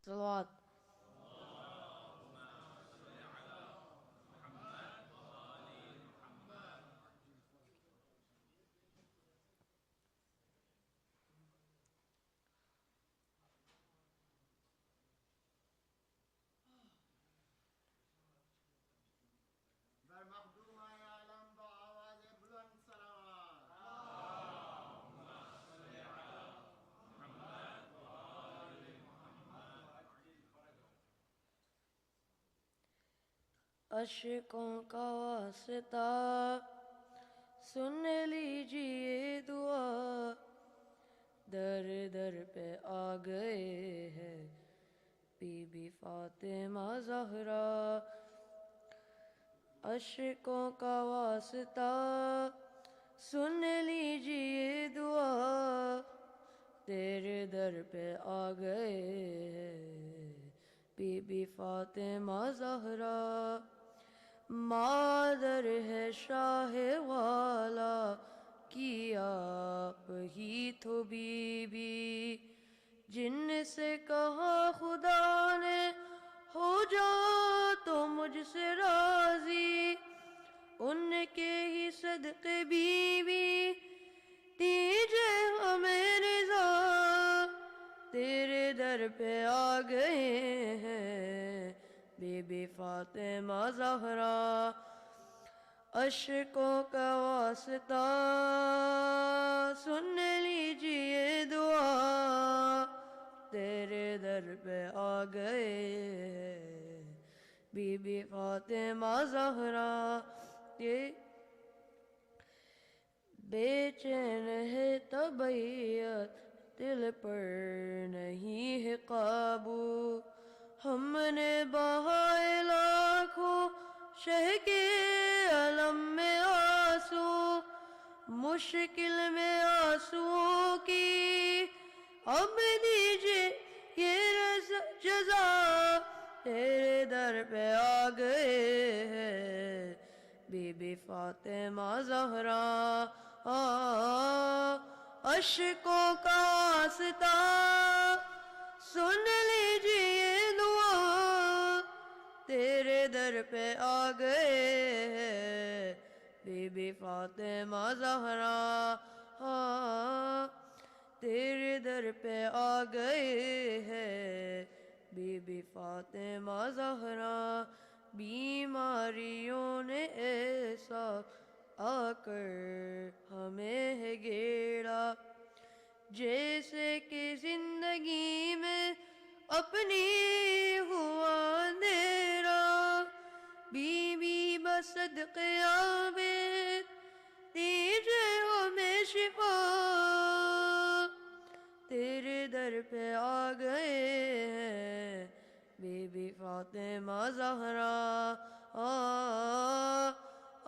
صلوات. اشکوں کا واسطہ سن لیجئے دعا، در در پہ آ گئے ہیں بی بی فاطمہ زہرا. اشکوں کا واسطہ سن لیجئے دعا، تیرے در پہ آ گئے ہیں بی بی فاطمہ زہرا. مادر ہے شاہ والا کی آپ ہی تو بی بی، جن سے کہا خدا نے ہو جا تو مجھ سے راضی، ان کے ہی صدقے بی بی دیجے ہمیں رضا. تیرے در پہ آ گئے ہیں بی بی فاطمہ زہرا. اشکوں کا واسطہ سن لیجئے دعا، تیرے در پہ آ گئے ہیں بی بی فاطمہ زہرا. یہ بے چین ہے طبیعت، دل پر نہیں ہے قابو، ہم نے بہائے لاکھوں شہ کے علم میں آنسو. مشکل میں آنسوؤں کی اب دیجئے یہ جزا، تیرے در پہ آ گئے ہیں بی بی فاطمہ زہرا. اشکوں کا واسطہ سن لیجئے دعا، تیرے در پہ آ گئے ہیں بی بی فاطمہ زہرا. تیرے در پہ آ گئے ہیں بی بی فاطمہ زہرا. بیماریوں نے ایسا آ کر ہمیں ہے گھیرا، جیسے کہ زندگی میں اپنی ہوا اندھیرا. بی بی بصدقِ عابد دیجئے ہمیں شفا، تیرے در پہ آ گئے ہیں بی بی فاطمہ زہرا.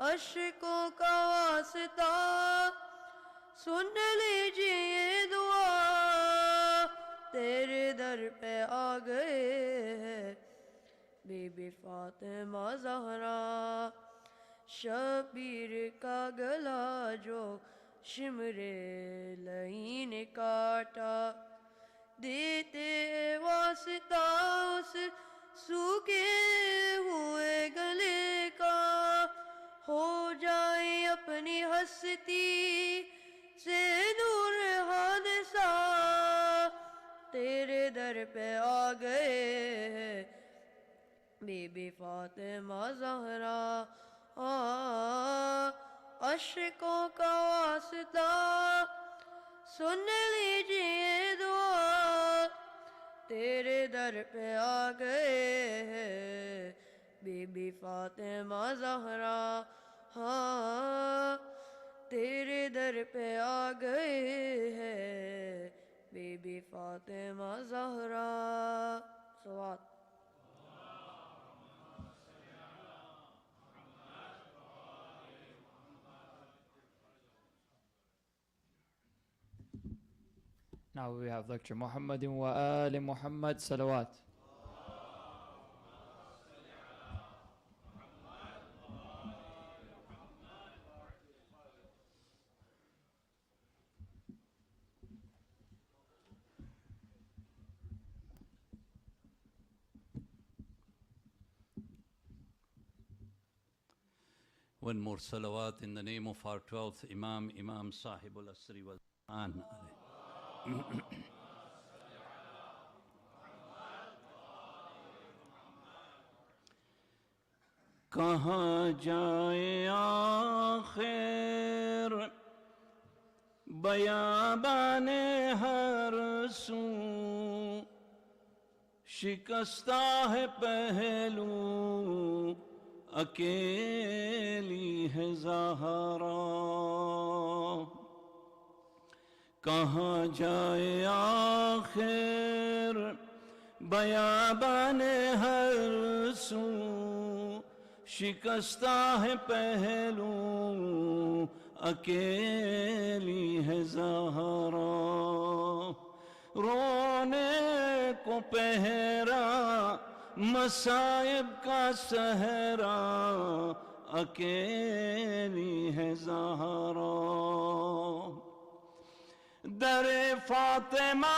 اشکوں کا واسطہ سن لیجئے دعا، تیرے در پہ آ گئے ہیں بی بی فاطمہ زہرا. شبیر کا گلا جو شمر لعی نے کاٹا، دیتے واسطہ اس سوکھے ہوئے گلے کا. ہو جائے اپنی ہستی سے دور حادثہ، تیرے در پہ آ گئے ہیں بی بی فاطمہ زہرا. اشکوں کا واسطہ سن لیجئے دعا، تیرے در پہ آ گئے ہیں بی بی فاطمہ زہرا. تیرے در پہ آ گئے ہیں بی بی فاطمہ زہرا. صلوات. Now we have lecture Muhammadin wa Ali Muhammad salawat. One more salawat in the name of our 12th Imam, Imam Sahib al-Asri wal Quran. کہاں جائے آخر بیابان ہر سو شکستہ ہے پہلو اکیلی ہے زہرا کہاں جائے آخر بیابان ہر سو شکستہ ہے پہلو اکیلی ہے زہرا رونے کو پہرا مصائب کا صحرا اکیلی ہے زہرا در فاطمہ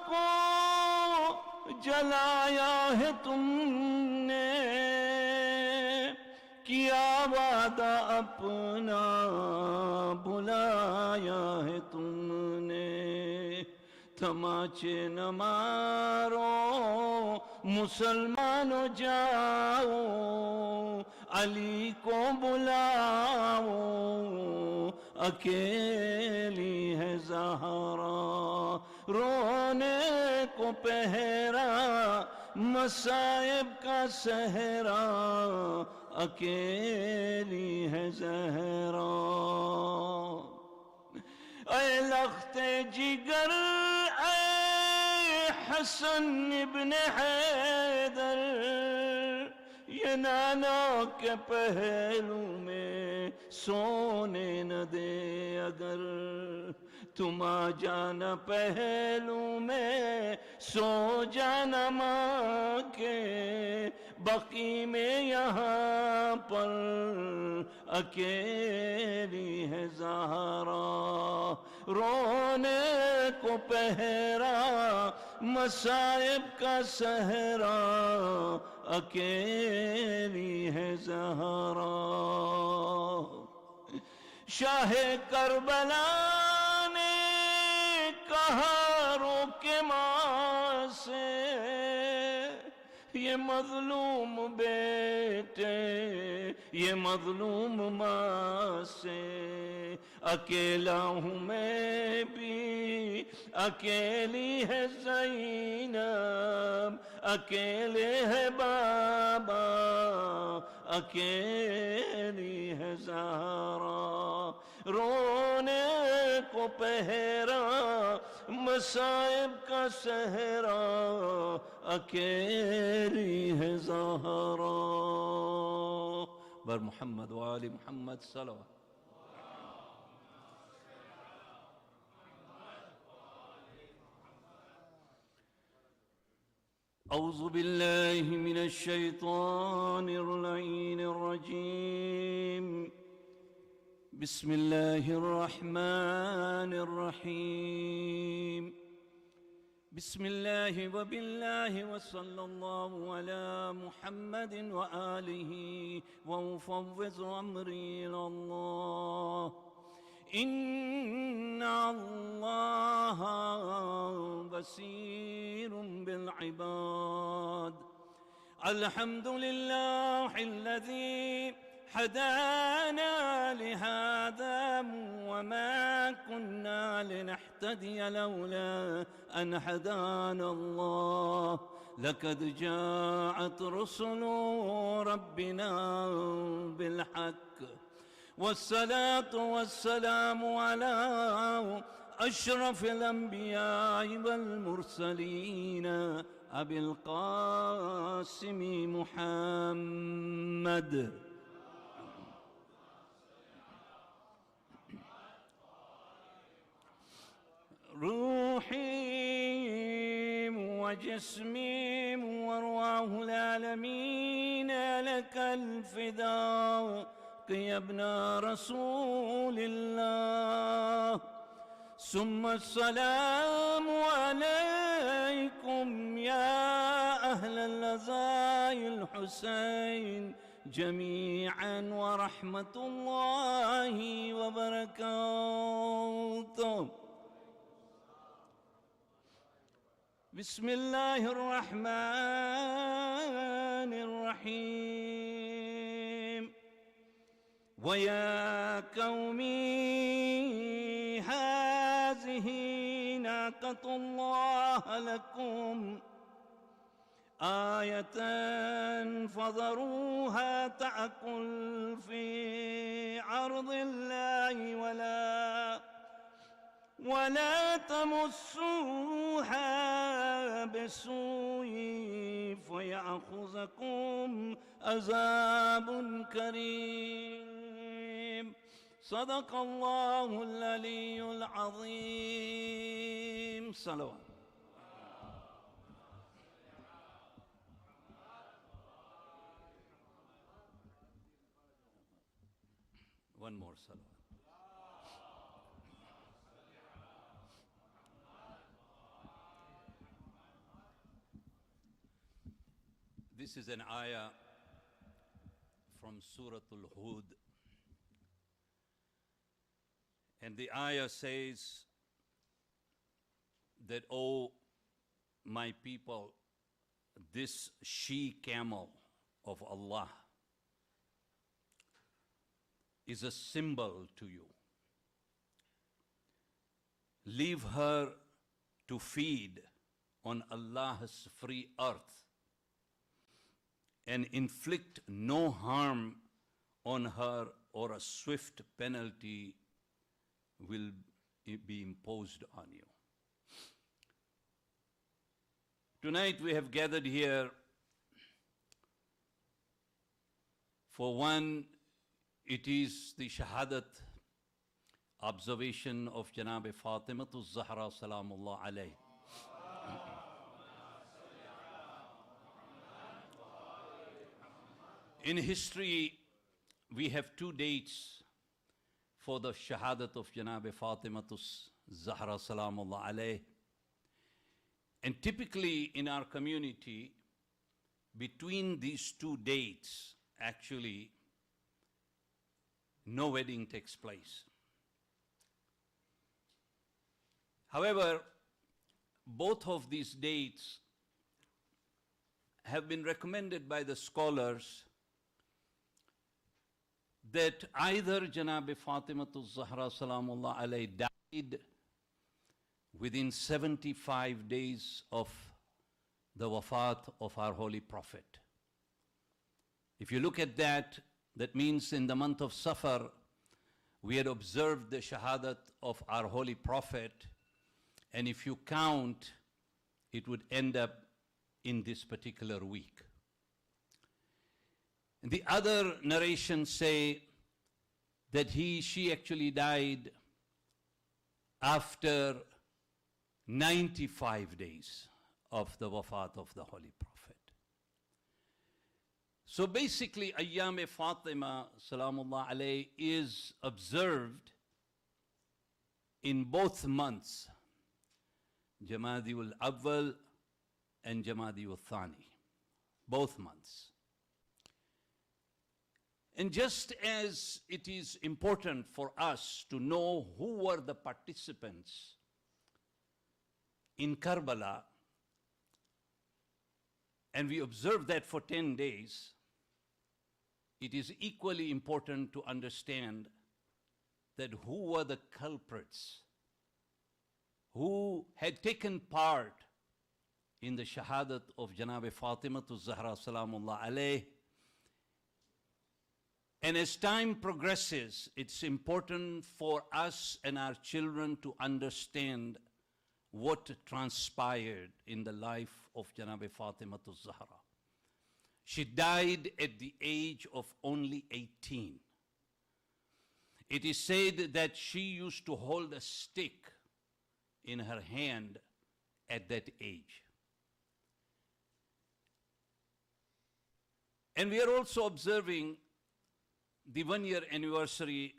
کو جلایا ہے تم نے کیا وعدہ اپنا بلایا ہے تم نے تماچے نہ مارو مسلمانوں جاؤ علی کو بلاؤ اکیلی ہے زہرا رونے کو پہرا مصائب کا صحرا اکیلی ہے زہرا اے لخت جگر اے حسن ابن حیدر یہ نانا کے پہلو میں سونے نہ دے اگر تم آ جانا پہلو میں سو جانا ماں کے بقی میں یہاں پر اکیلی ہے زہرا رونے کو پہرا مصائب کا صحرا اکیلی ہے زہرا شاہ کربلا نے کہا روک ماں سے یہ مظلوم بیٹے یہ مظلوم ماں سے اکیلا ہوں میں بھی اکیلی ہے زینب اکیلے ہے بابا اکیلی ہے زہرا رونے کو پہرا مصائب کا صحرا اکیلی ہے زہرا بر محمد وآل محمد صلوات اعوذ باللہ من الشیطان اللعین الرجیم بسم اللہ الرحمن الرحیم بسم اللہ وباللہ وصلی اللہ علی محمد وآلہ ومفوض امری اللہ ان اللہ بصیر بالعباد الحمد للہ الذی هدانا لهذا وما كنا لنهتدي لولا أن هدانا الله لقد جاءت رسل ربنا بالحق والصلاة والسلام على أشرف الأنبياء والمرسلين أبي القاسم محمد روحي وجسمي وارواح العالمين لك الفداء يا ابن رسول الله ثم السلام عليكم يا أهل الهجاء الحسين جميعا ورحمة الله وبركاته. بسم الله الرحمن الرحيم. ويا قومي هذه ناقة الله لكم آية فذروها تأكل في أرض الله ولا تمسوها بسوء فيأخذكم عذاب كريم. صدق الله العلي العظيم. صلوات. One more salawat. This is an ayah from Surah Al-Hud. And the ayah says that, "O my people, this she-camel of Allah is a symbol to you. Leave her to feed on Allah's free earth and inflict no harm on her, or a swift penalty will be imposed on you." Tonight we have gathered here for one, it is the Shahadat observation of Janab Fatema Zahra Salamullah alayh. In history, we have two dates for the Shahadat of Janab Fatema Zahra Salamullah alayh. And typically in our community, between these two dates, actually, no wedding takes place. However, both of these dates have been recommended by the scholars that either Janab Fatimatu Zahra Salamullah alayhi died within 75 days of the Wafaat of our Holy Prophet. If you look at that, that means in the month of Safar, we had observed the Shahadat of our Holy Prophet, and if you count, it would end up in this particular week. And the other narrations say that she actually died after 95 days of the Wafaat of the Holy Prophet. So basically, Ayyam Fatima Salamullah alayhi is observed in both months, Jamadi al-Awwal and Jamadi al-Thani, both months. And just as it is important for us to know who were the participants in Karbala, and we observe that for 10 days, it is equally important to understand that who were the culprits who had taken part in the Shahadat of Janab Fatimatu Zahra Salamullah alayh. And as time progresses, it's important for us and our children to understand what transpired in the life of Janab Fatimatu Zahra. She died at the age of only 18. It is said that she used to hold a stick in her hand at that age. And we are also observing the 1-year anniversary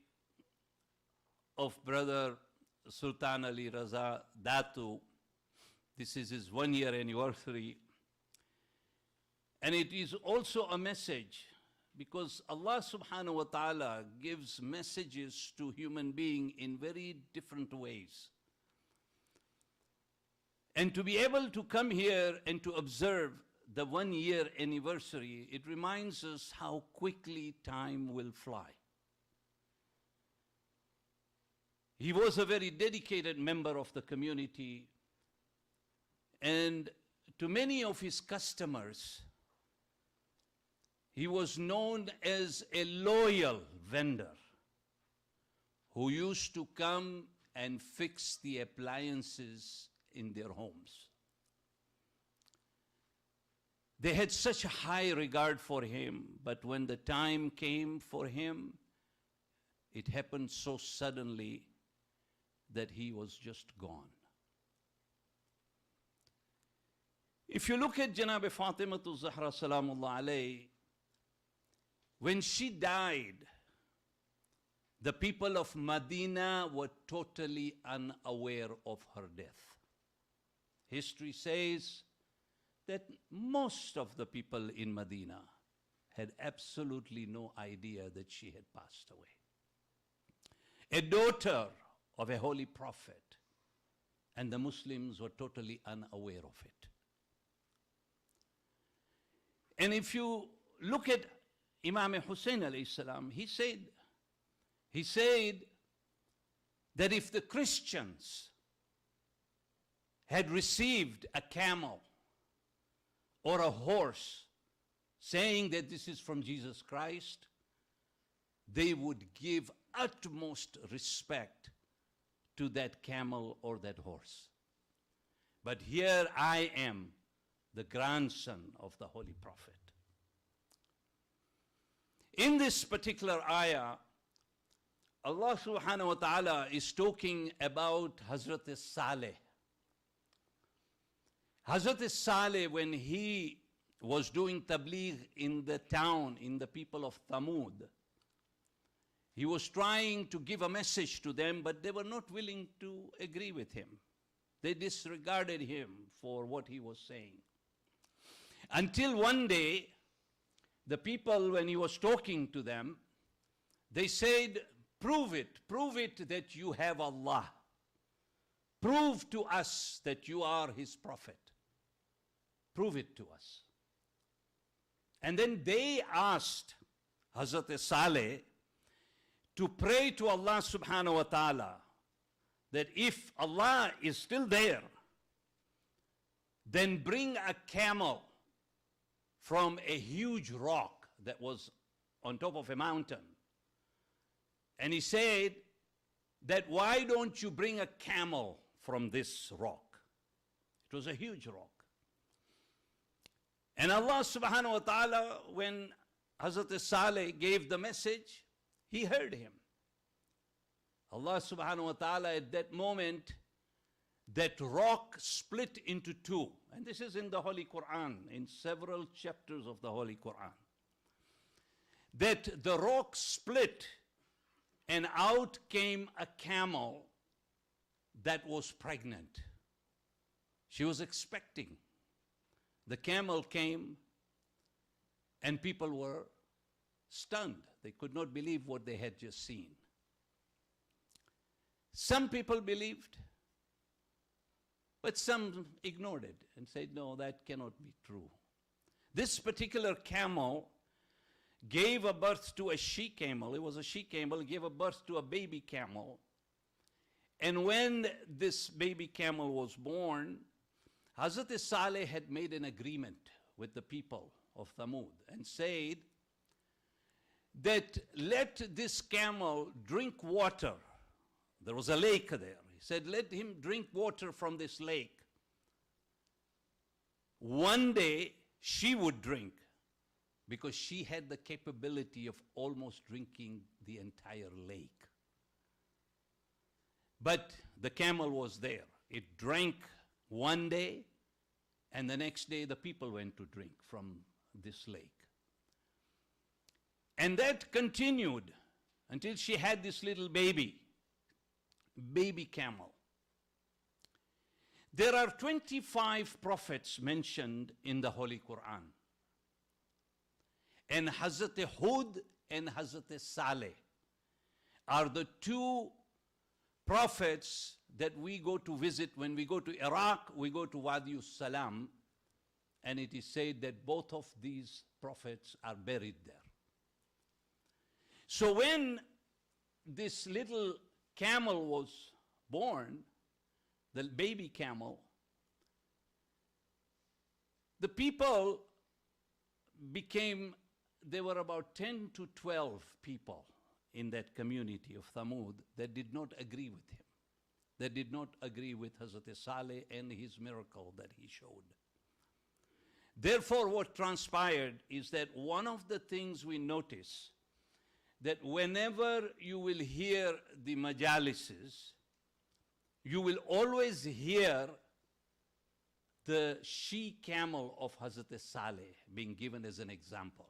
of Brother Sultan Ali Raza Datoo. This is his 1-year anniversary. And it is also a message because Allah subhanahu wa ta'ala gives messages to human being in very different ways. And to be able to come here and to observe the 1 year anniversary, it reminds us how quickly time will fly. He was a very dedicated member of the community, and to many of his customers, he was known as a loyal vendor who used to come and fix the appliances in their homes. They had such a high regard for him, but when the time came for him, it happened so suddenly that he was just gone. If you look at Janab Fatema Zahra Salamullah alayhi, when she died, the people of Medina were totally unaware of her death. History says that most of the people in Medina had absolutely no idea that she had passed away. A daughter of a holy prophet, and the Muslims were totally unaware of it. And if you look at Imam Hussein alayhi salam, he said that if the Christians had received a camel or a horse saying that this is from Jesus Christ, they would give utmost respect to that camel or that horse. But here I am, the grandson of the Holy Prophet. In this particular ayah, Allah subhanahu wa ta'ala is talking about Hazrat Saleh. Hazrat Saleh, when he was doing tabligh in the town, in the people of Thamud, he was trying to give a message to them, but they were not willing to agree with him. They disregarded him for what he was saying. Until one day, the people, when he was talking to them, they said, prove it that you have Allah. Prove to us that you are his prophet. Prove it to us. And then they asked Hazrat Saleh to pray to Allah subhanahu wa ta'ala that if Allah is still there, then bring a camel from a huge rock that was on top of a mountain. And he said that why don't you bring a camel from this rock? It was a huge rock. And Allah subhanahu wa ta'ala, when Hazrat Saleh gave the message, he heard him. Allah subhanahu wa ta'ala at that moment, that rock split into two. And this is in the Holy Quran, in several chapters of the Holy Quran. That the rock split and out came a camel that was pregnant. She was expecting. The camel came and people were stunned. They could not believe what they had just seen. Some people believed, but some ignored it and said, no, that cannot be true. This particular camel gave a birth to a she-camel. It was a she-camel. It gave a birth to a baby camel. And when this baby camel was born, Hazrat Saleh had made an agreement with the people of Thamud and said that let this camel drink water. There was a lake there. He said, let him drink water from this lake. One day, she would drink because she had the capability of almost drinking the entire lake. But the camel was there. It drank one day, and the next day the people went to drink from this lake. And that continued until she had this little baby camel. There are 25 prophets mentioned in the Holy Quran. and Hazrat Hud and Hazrat Saleh are the two prophets that we go to visit. When we go to Iraq, we go to Wadi Salam, and it is said that both of these prophets are buried there. So when this little camel was born, the baby camel, the people became, there were about 10 to 12 people in that community of Thamud that did not agree with him. They did not agree with Hazrat Saleh and his miracle that he showed. Therefore, what transpired is that one of the things we notice, that whenever you will hear the majalises, you will always hear the she-camel of Hazrat Saleh being given as an example.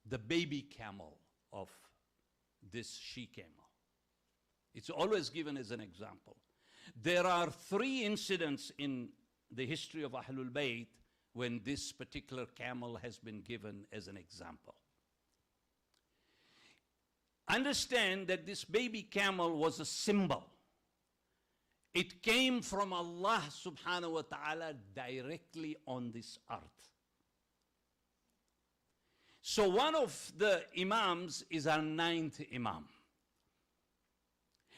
The baby camel of this she-camel. It's always given as an example. There are 3 incidents in the history of Ahlul Bayt when this particular camel has been given as an example. Understand that this baby camel was a symbol. It came from Allah subhanahu wa ta'ala directly on this earth. So one of the imams is our 9th imam.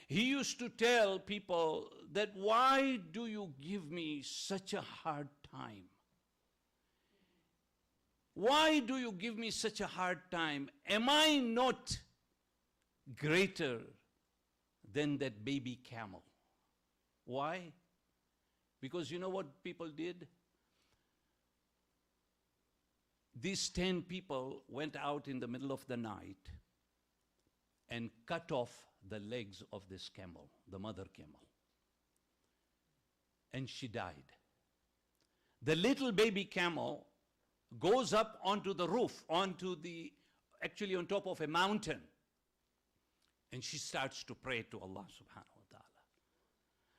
He used to tell people that, why do you give me such a hard time? Why do you give me such a hard time? Am I not greater than that baby camel? Why? Because you know what people did? These 10 people went out in the middle of the night and cut off the legs of this camel, the mother camel. And she died. The little baby camel goes up onto the roof, actually on top of a mountain. And she starts to pray to Allah subhanahu wa ta'ala.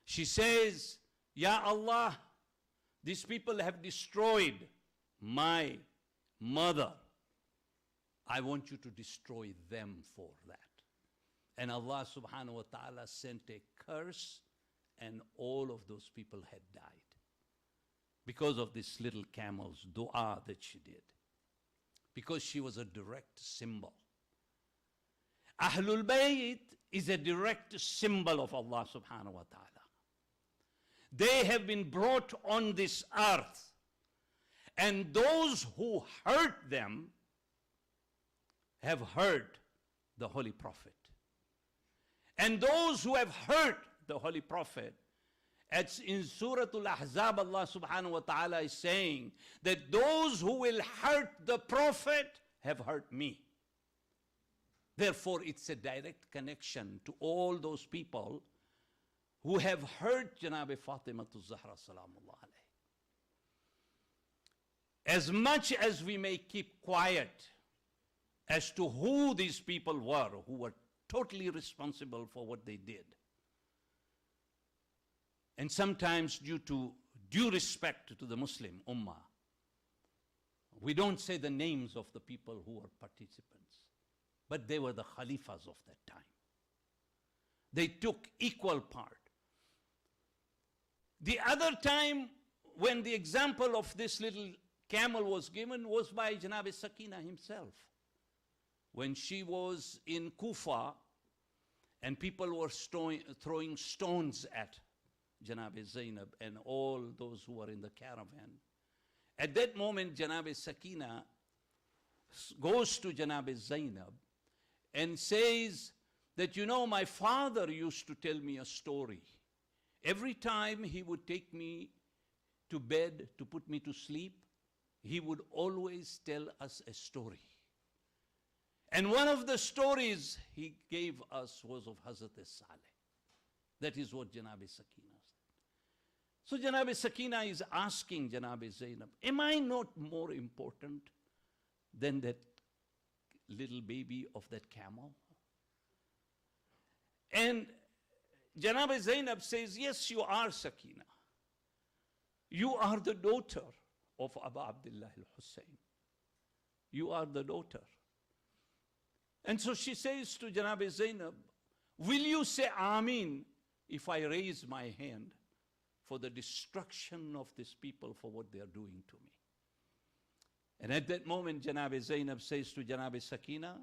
She says, Ya Allah, these people have destroyed my mother. I want you to destroy them for that. And Allah subhanahu wa ta'ala sent a curse, and all of those people had died because of this little camel's dua that she did, because she was a direct symbol. Ahlul Bayt is a direct symbol of Allah subhanahu wa ta'ala. They have been brought on this earth, and those who hurt them have hurt the Holy Prophet. And those who have hurt the Holy Prophet, as in Surah Al-Ahzab, Allah subhanahu wa ta'ala is saying that those who will hurt the Prophet have hurt me. Therefore, it's a direct connection to all those people who have hurt Janab Fatema Zahra salamullah alayhi. As much as we may keep quiet as to who these people were, who were totally responsible for what they did, and sometimes due to due respect to the Muslim Ummah, we don't say the names of the people who were participants, but they were the Khalifas of that time. They took equal part. The other time when the example of this little camel was given was by Janab Sakina himself. When she was in Kufa and people were throwing stones at Janab Zainab and all those who were in the caravan. At that moment, Janab Sakina goes to Janab Zainab and says that, you know, my father used to tell me a story. Every time he would take me to bed to put me to sleep, he would always tell us a story. And one of the stories he gave us was of Hazrat Saleh. That is what Janab Sakina said. So Janab Sakina is asking Janab Zainab, am I not more important than that little baby of that camel? And Janab Zainab says, yes, you are Sakina. You are the daughter of Abu Abdullah al-Hussein. You are the daughter. And so she says to Janab Zainab, will you say Ameen if I raise my hand for the destruction of these people for what they are doing to me? And at that moment, Janab Zainab says to Janab Sakina,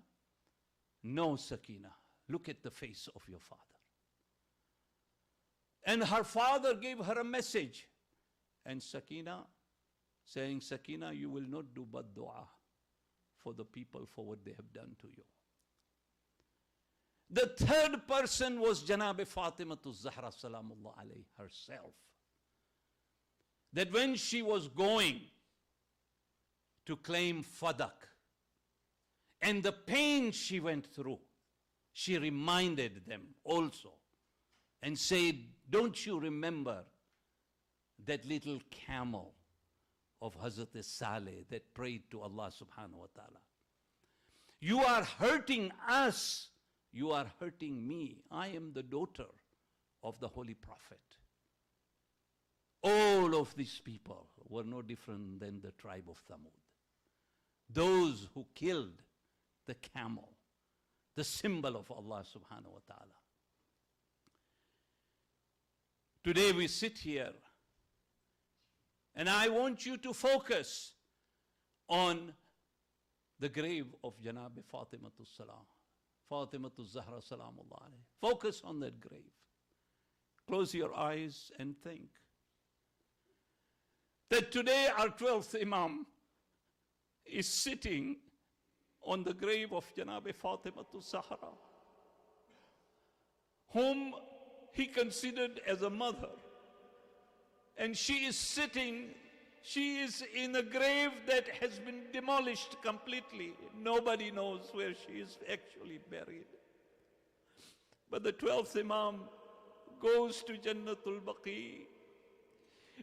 no, Sakina, look at the face of your father. And her father gave her a message. And Sakina, saying, Sakina, you will not do bad dua for the people for what they have done to you. The third person was Janab Fatema Zahra Salamullah alayhi herself. That when she was going to claim Fadak and the pain she went through, she reminded them also and said, don't you remember that little camel of Hazrat Saleh that prayed to Allah subhanahu wa ta'ala? You are hurting us. You are hurting me. I am the daughter of the Holy Prophet. All of these people were no different than the tribe of Thamud. Those who killed the camel, the symbol of Allah subhanahu wa ta'ala. Today we sit here and I want you to focus on the grave of Janab Fatematus Salam. Fatematus Zahra Salamullah alayhi. Focus on that grave. Close your eyes and think that today our 12th Imam is sitting on the grave of Janab Fatematus Zahra, whom he considered as a mother. And she is sitting, she is in a grave that has been demolished completely. Nobody knows where she is actually buried. But the 12th Imam goes to Jannatul Baqi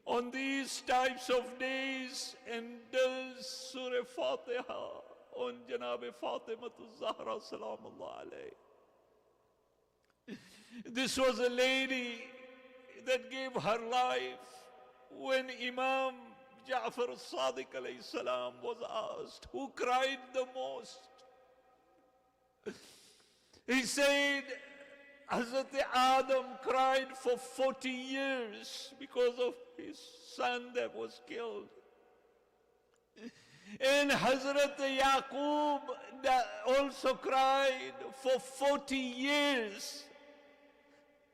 on these types of days and does Surah Fatiha on Janab Fatematul Zahra Salamullah alayhi. This was a lady that gave her life when Imam Ja'far al-Sadiq alayhi salam was asked, who cried the most? He said, Hazrat Adam cried for 40 years because of his son that was killed. And Hazrat Yaqub also cried for 40 years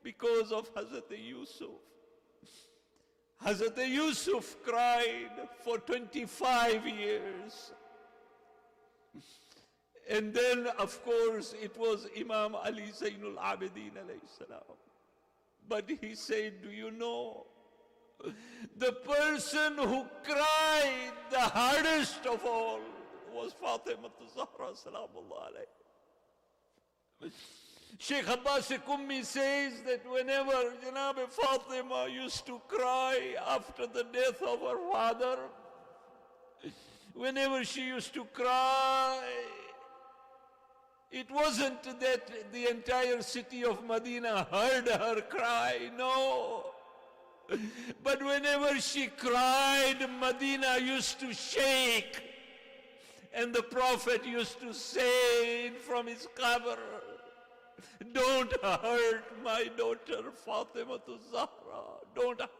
because of Hazrat Yusuf. Hazrat Yusuf cried for 25 years. And then, of course, it was Imam Ali Zainul Abidin alayhi salam. But he said, do you know, the person who cried the hardest of all was Fatema Zahra Salamullah alayhi. Sheikh Abbas Kummi says that whenever Janab Fatima used to cry after the death of her father, whenever she used to cry, it wasn't that the entire city of Medina heard her cry, no. But whenever she cried, Medina used to shake. And the Prophet used to say from his qabr, don't hurt my daughter Fatima Zahra, don't hurt.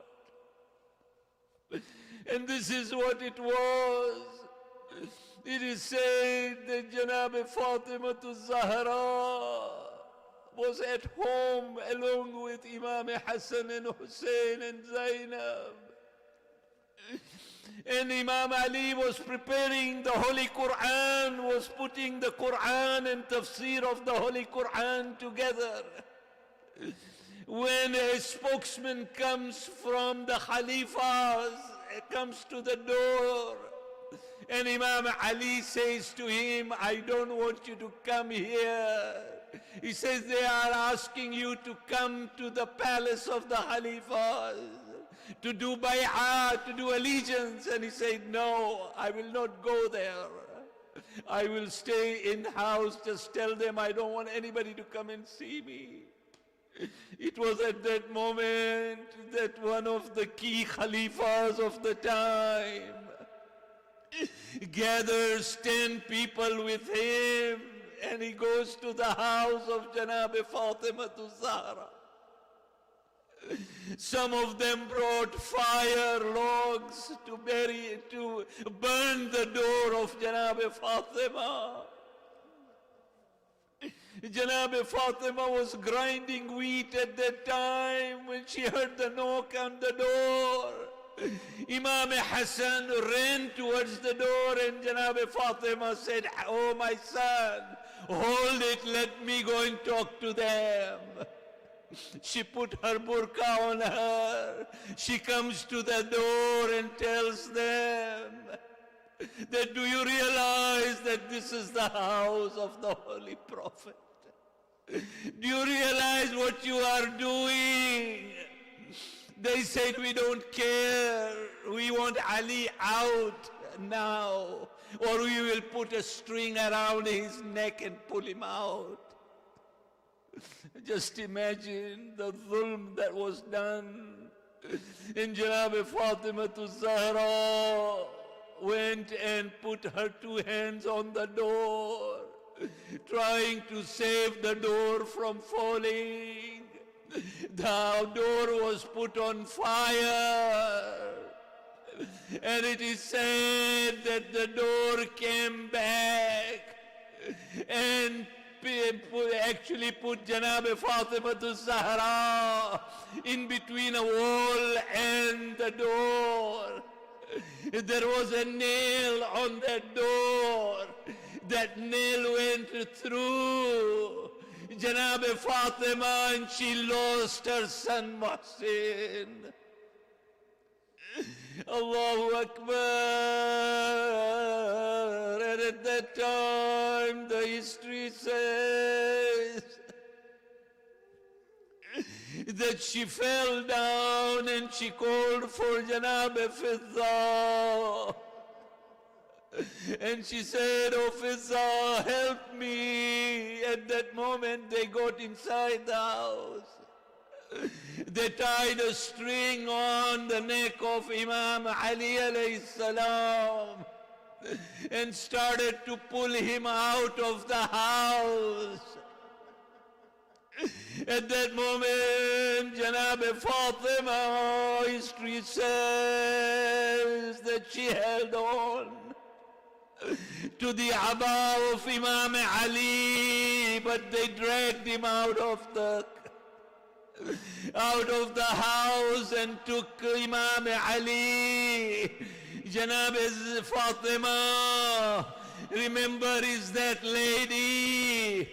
And this is what it was. It is said that Janab Fatima Zahra was at home along with Imam Hassan and Hussein and Zainab. And Imam Ali was preparing the Holy Quran, was putting the Quran and tafsir of the Holy Quran together. When a spokesman comes from the Khalifas, comes to the door, and Imam Ali says to him, I don't want you to come here. He says, they are asking you to come to the palace of the Khalifas, to do bay'ah, to do allegiance. And he said, no, I will not go there. I will stay in house, just tell them I don't want anybody to come and see me. It was at that moment that one of the key Khalifas of the time, gathers 10 people with him, and he goes to the house of Janab Fatema Zahra. Some of them brought fire logs to burn the door of Janab Fatema. Janab Fatema was grinding wheat at that time when she heard the knock on the door. Imam Hassan ran towards the door, and Janab Fatema said, "Oh my son, hold it, let me go and talk to them." She put her burqa on her. She comes to the door and tells them that, "Do you realize that this is the house of the Holy Prophet? Do you realize what you are doing?" They said, "We don't care. We want Ali out now, or we will put a string around his neck and pull him out." Just imagine the dhulm that was done. And Janab Fatema Zahra went and put her 2 hands on the door, trying to save the door from falling. The door was put on fire, and it is said that the door came back and actually put Janab Fatema Zahra in between a wall and the door. There was a nail on that door. That nail went through Janab Fatema, and she lost her son Muhsin. Allahu Akbar. And at that time, the history says that she fell down and she called for Janab Fidda. And she said, "Oh Fidda, help me." At that moment, they got inside the house. They tied a string on the neck of Imam Ali alayhi salam and started to pull him out of the house. At that moment, Janab Fatema, history says that she held on to the aba of Imam Ali, but they dragged him out of the house and took Imam Ali. Janab Fatema, remember, is that lady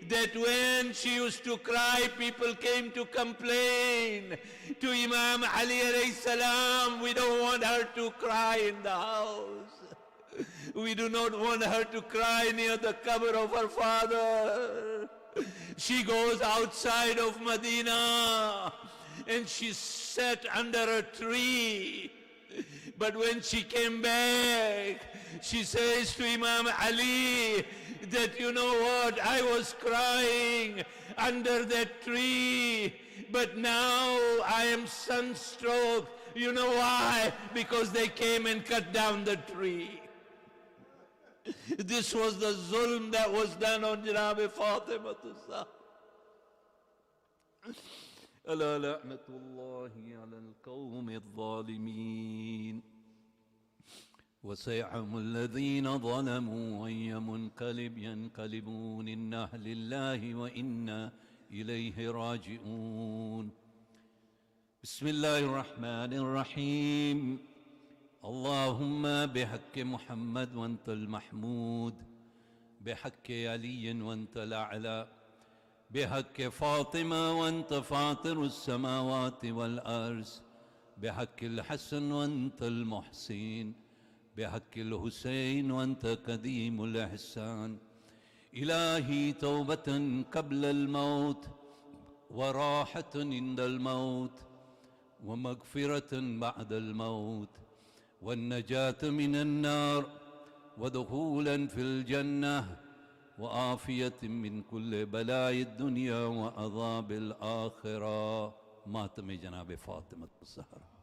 that when she used to cry, people came to complain to Imam Ali alayhi salam, "We don't want her to cry in the house. We do not want her to cry near the cover of her father." She goes outside of Medina and she sat under a tree. But when she came back, she says to Imam Ali that, "You know what, I was crying under that tree, but now I am sunstroke. You know why? Because they came and cut down the tree." This was the zulm that was done on Janab Fatema Zahra. ألا لعنة الله على القوم الظالمين وسيعلم الذين ظلموا أي منقلب ينقلبون إنا لله وإنا إليه راجعون. بسم الله الرحمن الرحيم. اللهم بحق محمد وانت المحمود، بحق علي وانت الأعلى، بحق فاطمة وانت فاطر السماوات والأرض، بحق الحسن وانت المحسن، بحق الحسين وانت قديم الإحسان. إلهي توبة قبل الموت وراحة عند الموت ومغفرة بعد الموت والنجاة من النار ودخولا في الجنة وعافية من كل بلاء الدنيا وعذاب الآخرة. ماتم جناب فاطمة الزهرا.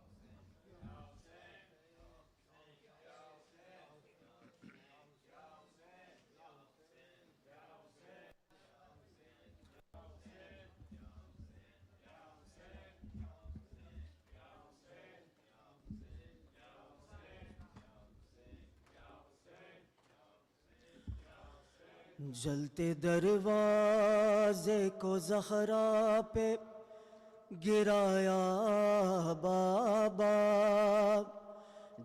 جلتے دروازے کو زہرا پہ گرایا بابا،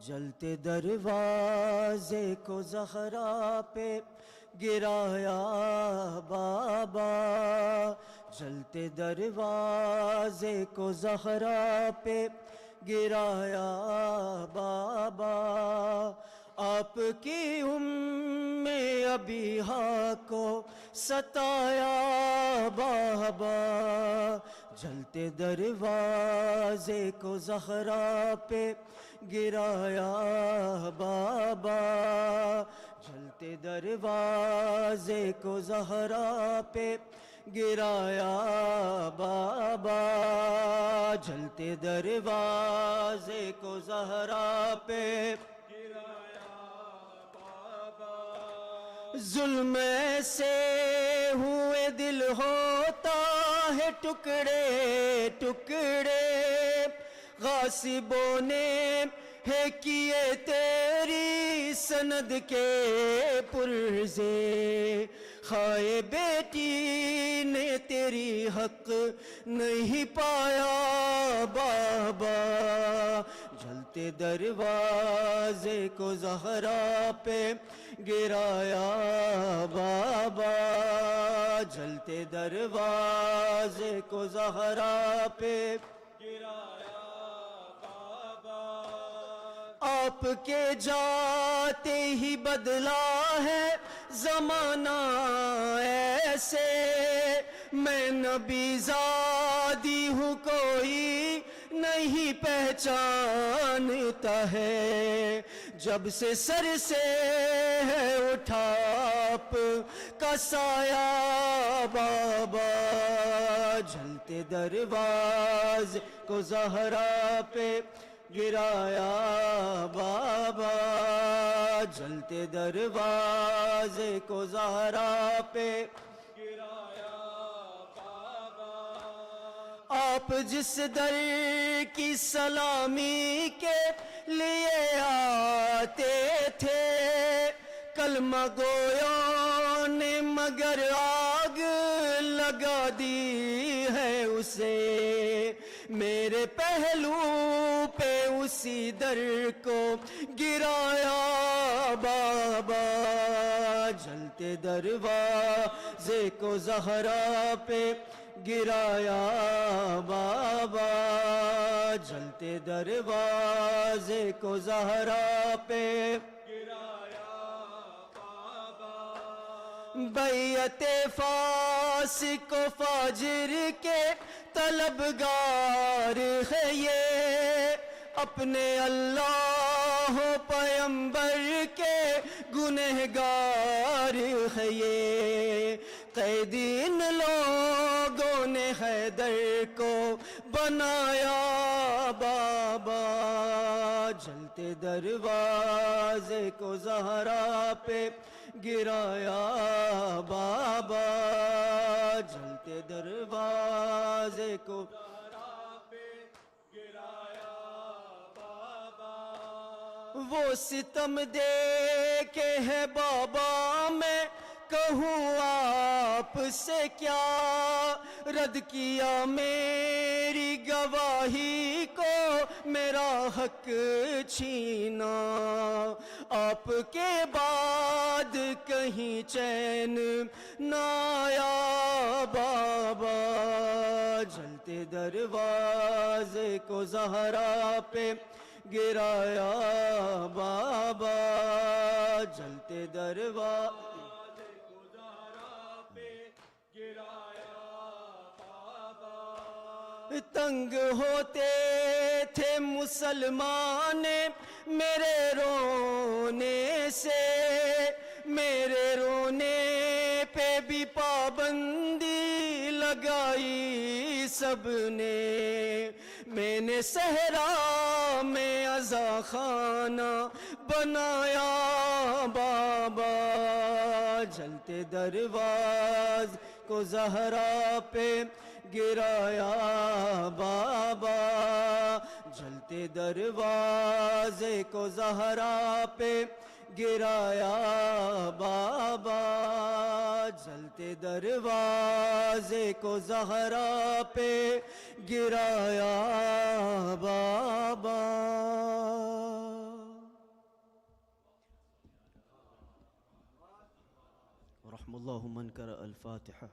جلتے دروازے کو زہرا پہ گرایا بابا، جلتے دروازے کو زہرا پہ گرایا بابا، آپ کی ابیہا کو ستایا بابا، جلتے دروازے کو زہرا پہ گرایا بابا، جلتے دروازے کو زہرا پہ گرایا بابا، جلتے دروازے کو زہرا پہ ظلم سے ہوئے دل ہوتا ہے ٹکڑے ٹکڑے، غاصبوں نے ہے کیے تیری سند کے پرزے، خائے بیٹی نے تیری حق نہیں پایا بابا، جلتے دروازے کو زہرا پہ گرایا بابا، جلتے دروازے کو زہرا پہ گرایا بابا، آپ کے جاتے ہی بدلا ہے زمانہ ایسے، میں نبی زادی ہوں کوئی نہیں پہچانتا ہے، جب سے سر سے ہے اٹھا آپ کا سایہ بابا، جلتے دروازے کو زہرا پہ گرایا بابا، جلتے دروازے کو زہرا پہ گرایا بابا، آپ جس در کی سلامی کے لیے آتے تھے، کلمہ گویوں نے مگر آگ لگا دی ہے اسے، میرے پہلو پہ اسی در کو گرایا بابا، جلتے دروازے کو زہرا پہ گرایا بابا، جلتے دروازے کو زہرا پہ گرایا بابا، بیعت فاسق و فاجر کے طلبگار ہے یہ، اپنے اللہ و پیغمبر کے گنہگار ہے یہ، قیدی ان لوگوں نے حیدر کو بنایا بابا، جلتے دروازے کو زہرا پہ گرایا بابا، جلتے دروازے کو زہرا پہ گرایا بابا، وہ ستم دیکھے ہے بابا میں کہوں آپ سے کیا، رد کیا میری گواہی کو میرا حق چھینا، آپ کے بعد کہیں چین نہ آیا بابا، جلتے دروازے کو زہرا پہ گرایا بابا، جلتے دروازے تنگ ہوتے تھے مسلمان میرے رونے سے، میرے رونے پہ بھی پابندی لگائی سب نے، میں نے صحرا میں عزا خانہ بنایا بابا، جلتے دروازے کو زہرا پہ گرایا بابا، جلتے دروازے کو زہرا پہ گرایا بابا، جلتے دروازے کو زہرا پہ گرایا بابا. رحم اللہ من قرأ الفاتحہ.